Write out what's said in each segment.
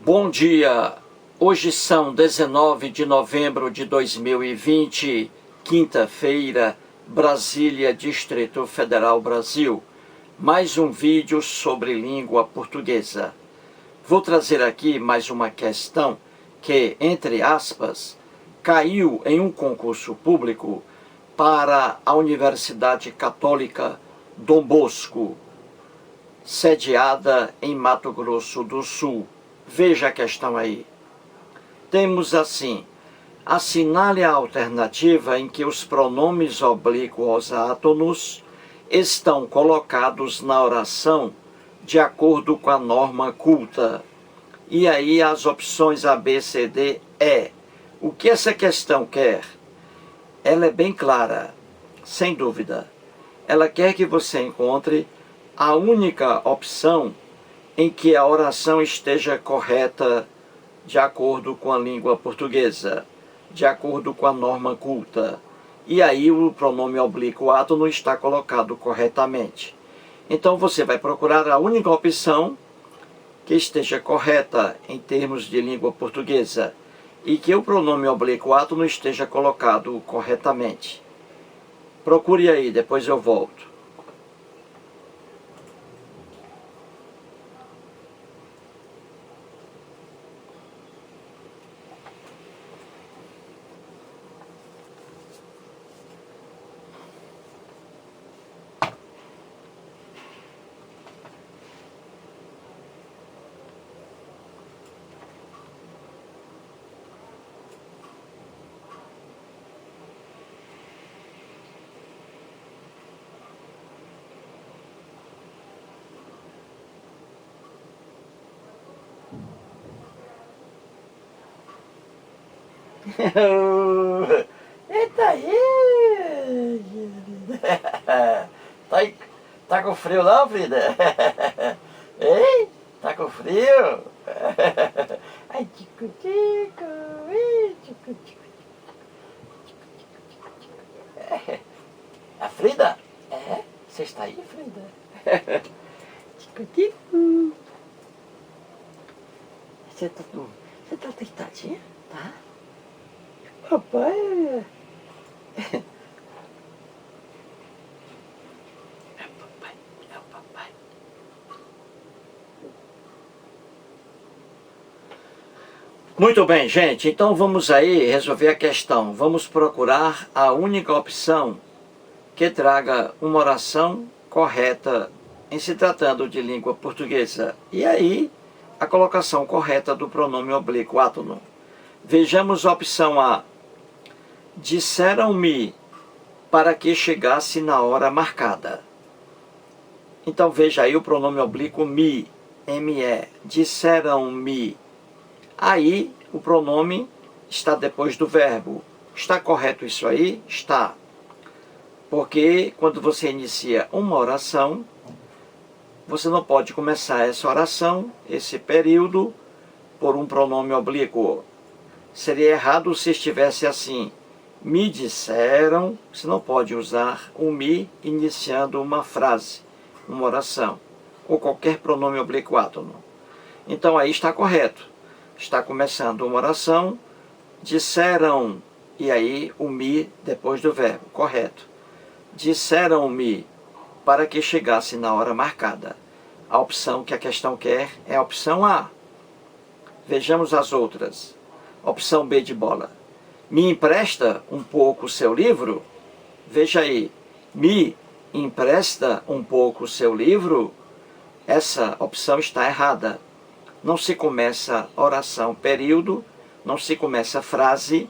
Bom dia! Hoje são 19 de novembro de 2020, quinta-feira, Brasília, Distrito Federal, Brasil. Mais um vídeo sobre língua portuguesa. Vou trazer aqui mais uma questão que, entre aspas, caiu em um concurso público para a Universidade Católica Dom Bosco, sediada em Mato Grosso do Sul. Veja a questão aí. Temos assim: assinale a alternativa em que os pronomes oblíquos átonos estão colocados na oração de acordo com a norma culta. E aí as opções A, B, C, D, E. O que essa questão quer? Ela é bem clara, sem dúvida. Ela quer que você encontre a única opção em que a oração esteja correta de acordo com a língua portuguesa, de acordo com a norma culta. E aí o pronome oblíquo átono está colocado corretamente. Então você vai procurar a única opção que esteja correta em termos de língua portuguesa e que o pronome oblíquo átono esteja colocado corretamente. Procure aí, depois eu volto. Eita aí! Tá com frio não, Frida? Ei? Tá com frio? Ai, tico-tico! Tico-tico! A Frida? É? Você está aí, Frida? Tico-tico! Você tá deitadinha? Tá? Papai... É o papai. Muito bem, gente. Então vamos aí resolver a questão. Vamos procurar a única opção que traga uma oração correta em se tratando de língua portuguesa. E aí, a colocação correta do pronome oblíquo átono. Vejamos a opção A. Disseram-me para que chegasse na hora marcada. Então veja aí o pronome oblíquo me, me. Disseram-me. Aí o pronome está depois do verbo. Está correto isso aí? Está. Porque quando você inicia uma oração, você não pode começar essa oração, esse período, por um pronome oblíquo. Seria errado se estivesse assim: me disseram. Você não pode usar o me iniciando uma frase, uma oração, ou qualquer pronome oblíquo átono. Então aí está correto. Está começando uma oração, disseram, e aí o me depois do verbo, correto. Disseram-me para que chegasse na hora marcada. A opção que a questão quer é a opção A. Vejamos as outras. Opção B de bola. Me empresta um pouco o seu livro? Veja aí. Me empresta um pouco o seu livro? Essa opção está errada. Não se começa oração período, não se começa frase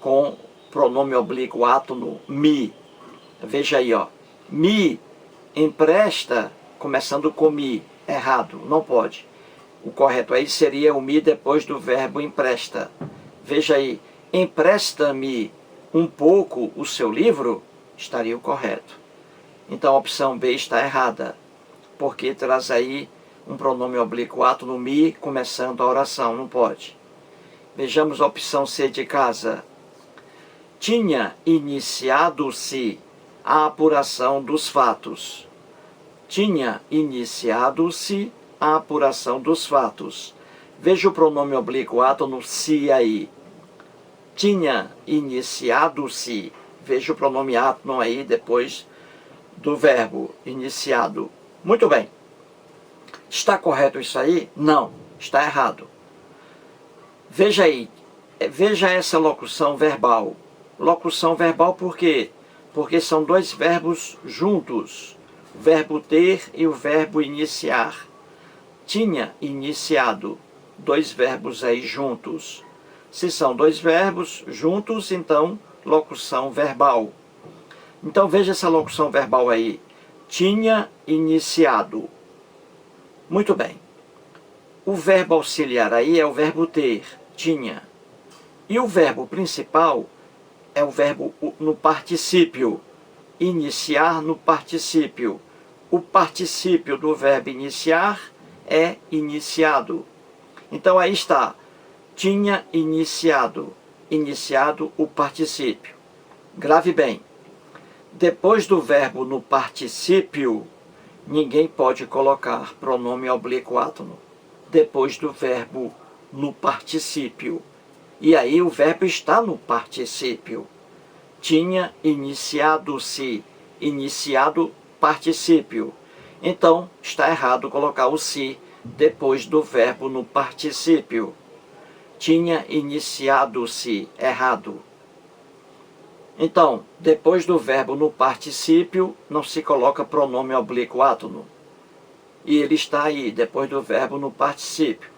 com pronome oblíquo átono me. Veja aí, ó. Me empresta, começando com me. Errado, não pode. O correto aí seria o me depois do verbo empresta. Veja aí, empresta-me um pouco o seu livro? Estaria o correto. Então a opção B está errada, porque traz aí um pronome oblíquo átono me começando a oração, não pode. Vejamos a opção C de casa. Tinha iniciado-se a apuração dos fatos. Tinha iniciado-se a apuração dos fatos. Veja o pronome oblíquo átono se aí. Tinha iniciado-se. Veja o pronome átono aí depois do verbo iniciado. Muito bem. Está correto isso aí? Não, está errado. Veja aí, veja essa locução verbal. Locução verbal por quê? Porque são dois verbos juntos. O verbo ter e o verbo iniciar. Tinha iniciado. Dois verbos aí juntos. Se são dois verbos juntos, então locução verbal. Então veja essa locução verbal aí. Tinha iniciado. Muito bem. O verbo auxiliar aí é o verbo ter, tinha. E o verbo principal é o verbo no particípio. Iniciar no particípio. O particípio do verbo iniciar é iniciado. Então aí está. Tinha iniciado. Iniciado o particípio. Grave bem. Depois do verbo no particípio, ninguém pode colocar pronome oblíquo átono. Depois do verbo no particípio. E aí o verbo está no particípio. Tinha iniciado-se. Iniciado particípio. Então, está errado colocar o se depois do verbo no particípio. Tinha iniciado-se. Errado. Então, depois do verbo no particípio, não se coloca pronome oblíquo átono. E ele está aí, depois do verbo no particípio.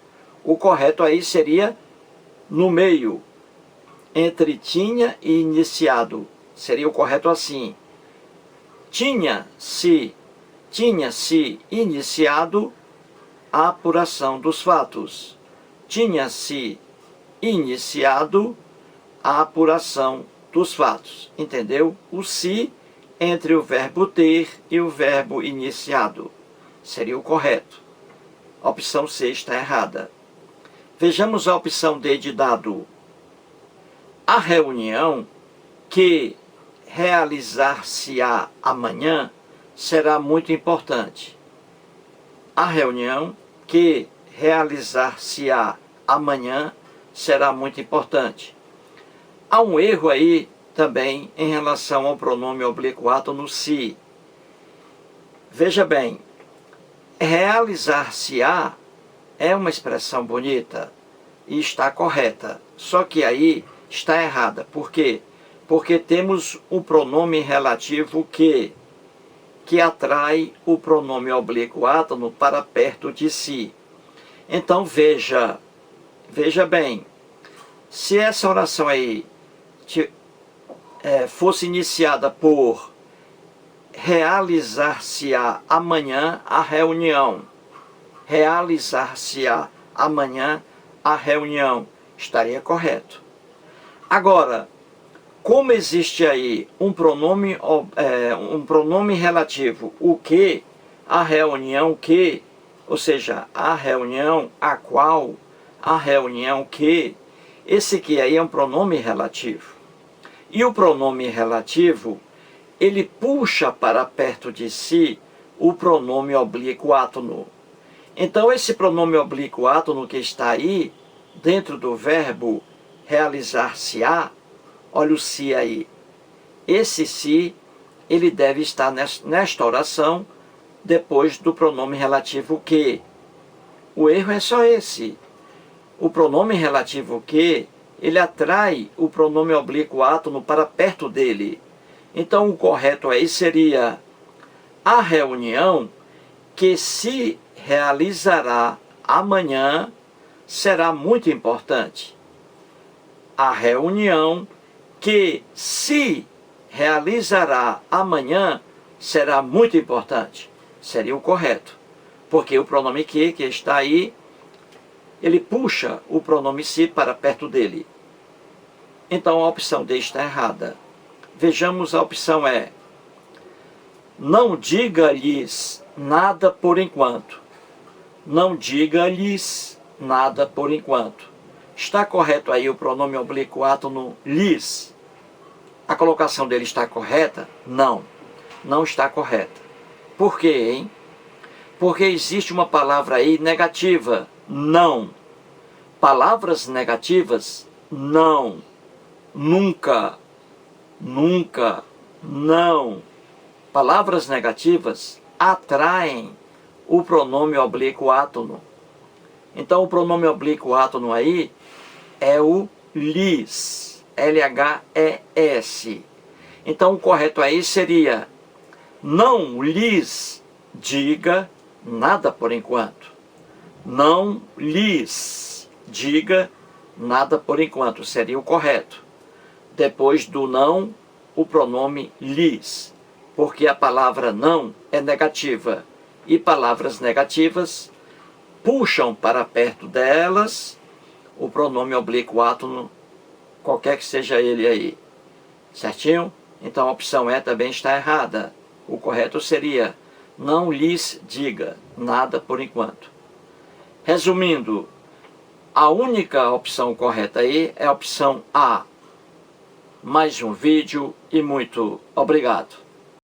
O correto aí seria no meio, entre tinha e iniciado. Seria o correto assim. Tinha-se iniciado a apuração dos fatos. Tinha-se iniciado a apuração dos fatos. Entendeu? O se entre o verbo ter e o verbo iniciado. Seria o correto. A opção C está errada. Vejamos a opção D de dado. A reunião que realizar-se-á amanhã será muito importante. A reunião que realizar-se-á amanhã será muito importante. Há um erro aí também em relação ao pronome oblíquo átono se. Veja bem, realizar-se-á é uma expressão bonita e está correta. Só que aí está errada. Por quê? Porque temos o pronome relativo que atrai o pronome oblíquo átono para perto de si. Então veja bem, se essa oração aí fosse iniciada por realizar-se-á amanhã a reunião. Realizar-se-á amanhã a reunião. Estaria correto. Agora, como existe aí um pronome relativo, o que, a reunião que, ou seja, a reunião a qual, a reunião que, esse que aí é um pronome relativo. E o pronome relativo, ele puxa para perto de si o pronome oblíquo átono. Então, esse pronome oblíquo átono que está aí, dentro do verbo realizar-se-á, olha o se aí. Esse se, ele deve estar nesta oração, depois do pronome relativo que. O erro é só esse. O pronome relativo que, ele atrai o pronome oblíquo átono para perto dele. Então, o correto aí seria a reunião que se realizará amanhã será muito importante. A reunião que se realizará amanhã será muito importante. Seria o correto. Porque o pronome que está aí, ele puxa o pronome se para perto dele. Então a opção D está errada. Vejamos a opção E. Não diga-lhes nada por enquanto. Não diga-lhes nada por enquanto. Está correto aí o pronome oblíquo átono lhes? A colocação dele está correta? Não, não está correta. Por quê, hein? Porque existe uma palavra aí negativa, não. Palavras negativas, não, nunca, nunca, não. Palavras negativas atraem o pronome oblíquo átono. Então o pronome oblíquo átono aí é o lhes, L-H-E-S. Então o correto aí seria: não lhes diga nada por enquanto. Não lhes diga nada por enquanto, seria o correto. Depois do não, o pronome lhes, porque a palavra não é negativa, e palavras negativas puxam para perto delas o pronome oblíquo átono, qualquer que seja ele aí. Certinho? Então a opção E também está errada. O correto seria: não lhes diga nada por enquanto. Resumindo, a única opção correta aí é a opção A. Mais um vídeo e muito obrigado.